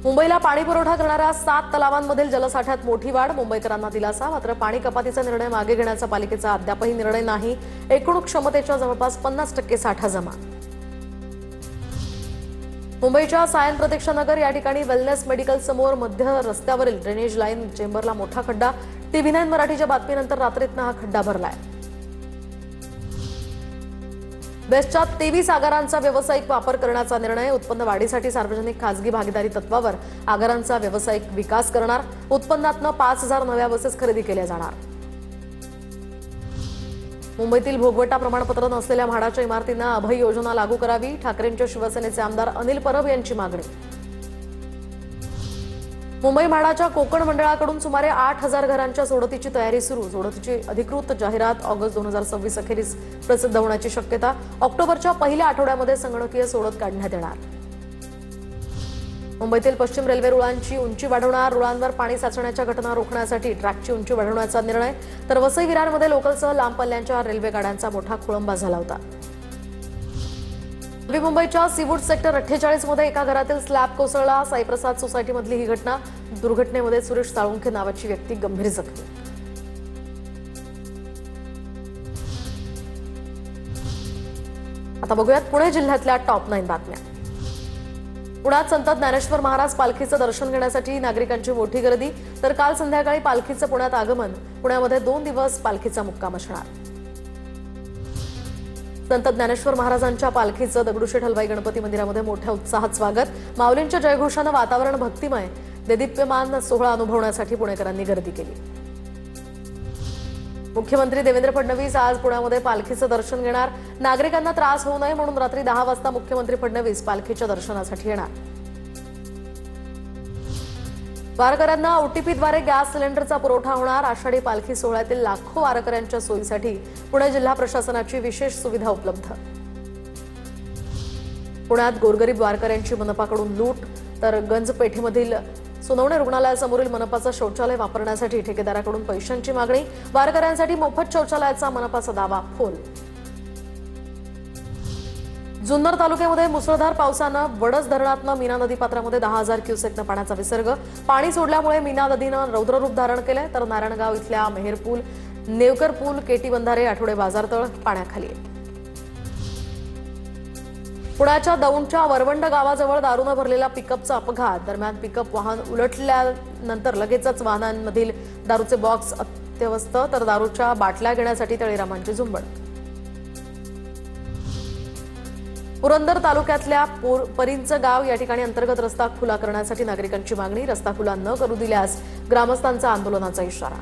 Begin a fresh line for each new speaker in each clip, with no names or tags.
मुंबईला पाणी पुरवठा करणाऱ्या 7 तलावांमधील जलसाठ्यात मोठी वाढ, मुंबईकरांना दिलासा। मात्र पाणी कपातीचा निर्णय मागे घेण्याचा पालिकेचा अद्यापही निर्णय नाही। एकूण क्षमतेच्या जवळपास 50% साठा जमा। मुंबईच्या सायन प्रतीक्षा नगर या ठिकाणी वेलनेस मेडिकल समोर मध्य रस्त्यावरील ड्रेनेज लाईन चेंबरला मोठा खड्डा। TV9 मराठीच्या बातमीनंतर रात्रीतनं हा खड्डा भरलाय। बेस्टच्या 23 आगारांचा व्यावसायिक वापर करण्याचा निर्णय, उत्पन्न वाढीसाठी सार्वजनिक खासगी भागीदारी तत्वावर आगारांचा व्यावसायिक विकास करणार। उत्पन्नातनं 5000 नव्या बसेस खरेदी केल्या जाणार। मुंबईतील भोगवटा प्रमाणपत्र नसलेल्या म्हाडाच्या इमारतींना अभय योजना लागू करावी, ठाकरेंच्या शिवसेनेचे आमदार अनिल परब यांची मागणी। मुंबई म्हाडाच्या कोकण मंडळाकडून सुमारे 8000 घरांच्या सोडतीची तयारी सुरू। सोडतीची अधिकृत जाहिरात ऑगस्ट 2026 अखेरीस प्रसिद्ध होण्याची शक्यता। ऑक्टोबरच्या पहिल्या आठवड्यामध्ये संगणकीय सोडत काढण्यात येणार। मुंबईतील पश्चिम रेल्वे रुळांची उंची वाढवणार, रुळांवर पाणी साचण्याच्या घटना रोखण्यासाठी ट्रॅकची उंची वाढवण्याचा निर्णय। तर वसई विरारमध्ये लोकलसह लांब पल्ल्याच्या रेल्वे गाड्यांचा मोठा खोळंबा झाला होता। नवी मुंबईच्या सीवूड सेक्टर 48 मध्ये एका घरातील स्लॅब कोसळला। साईप्रसाद सोसायटीमधली ही घटना। दुर्घटनेमध्ये सुरेश साळुंखे नावाची व्यक्ती गंभीर जखमी। आता बघूयात पुणे जिल्ह्यातल्या टॉप 9 बातम्या। पुण्यात संत ज्ञानेश्वर महाराज पालखीचं दर्शन घेण्यासाठी नागरिकांची मोठी गर्दी। तर काल संध्याकाळी पालखीचं पुण्यात आगमन। पुण्यामध्ये 2 दिवस पालखीचा मुक्काम असणार। संत ज्ञानेश्वर महाराजांच्या पालखीचं दगडूशेठ हलवाई गणपती मंदिरामध्ये मोठ्या उत्साहात स्वागत। माऊलींच्या जयघोषानं वातावरण भक्तिमय। देदीप्यमान सोहळा अनुभवण्यासाठी पुणेकरांनी गर्दी केली। मुख्यमंत्री देवेंद्र फडणवीस आज पुण्यामध्ये पालखीचं दर्शन घेणार। नागरिकांना त्रास होऊ नये म्हणून रात्री 10 वाजता मुख्यमंत्री फडणवीस पालखीच्या दर्शनासाठी येणार। वारकऱ्यांना OTPद्वारे गॅस सिलेंडरचा पुरवठा होणार। आषाढी पालखी सोहळ्यातील लाखो वारकऱ्यांच्या सोयीसाठी पुणे जिल्हा प्रशासनाची विशेष सुविधा उपलब्ध। पुण्यात गोरगरीब वारकऱ्यांची मनपाकडून लूट। तर गंजपेठेमधील सोनवणे रुग्णालयासमोरील मनपाचं शौचालय वापरण्यासाठी ठेकेदाराकडून पैशांची मागणी। वारकऱ्यांसाठी मोफत शौचालयाचा मनपाचा दावा फोल। जुन्नर तालुक्यामध्ये मुसळधार पावसानं वडस धरणातनं मीना नदीपात्रामध्ये 10,000 क्युसेकनं पाण्याचा विसर्ग। पाणी सोडल्यामुळे मीना नदीनं रौद्ररूप धारण केलंय। तर नारायणगाव इथल्या मेहेर पूल, नेवकर पूल, केटी बंधारे, आठवडे बाजारतळ पाण्याखाली आहे। पुण्याच्या दौंडच्या वरवंड गावाजवळ दारूनं भरलेला पिकअपचा अपघात। दरम्यान पिकअप वाहन उलटल्यानंतर लगेचच वाहनांमधील दारूचे बॉक्स अत्यवस्थ। तर दारूच्या बाटल्या घेण्यासाठी तळीरामांची झुंबड। पुरंदर तालुक्यातल्या परिंचं गाव या ठिकाणी अंतर्गत रस्ता खुला करण्यासाठी नागरिकांची मागणी। रस्ता खुला न करू दिल्यास ग्रामस्थांचा आंदोलनाचा इशारा।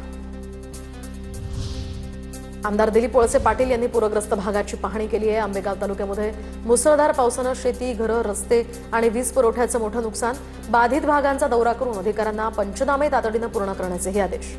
आमदार दिलीप वळसे पाटील यांनी पूरग्रस्त भागाची पाहणी केली आहे। आंबेगाव तालुक्यामध्ये मुसळधार पावसानं शेती, घरं, रस्ते आणि वीज पुरवठ्याचं मोठं नुकसान। बाधित भागांचा दौरा करून अधिकाऱ्यांना पंचनामे तातडीनं पूर्ण करण्याचेही आदेश।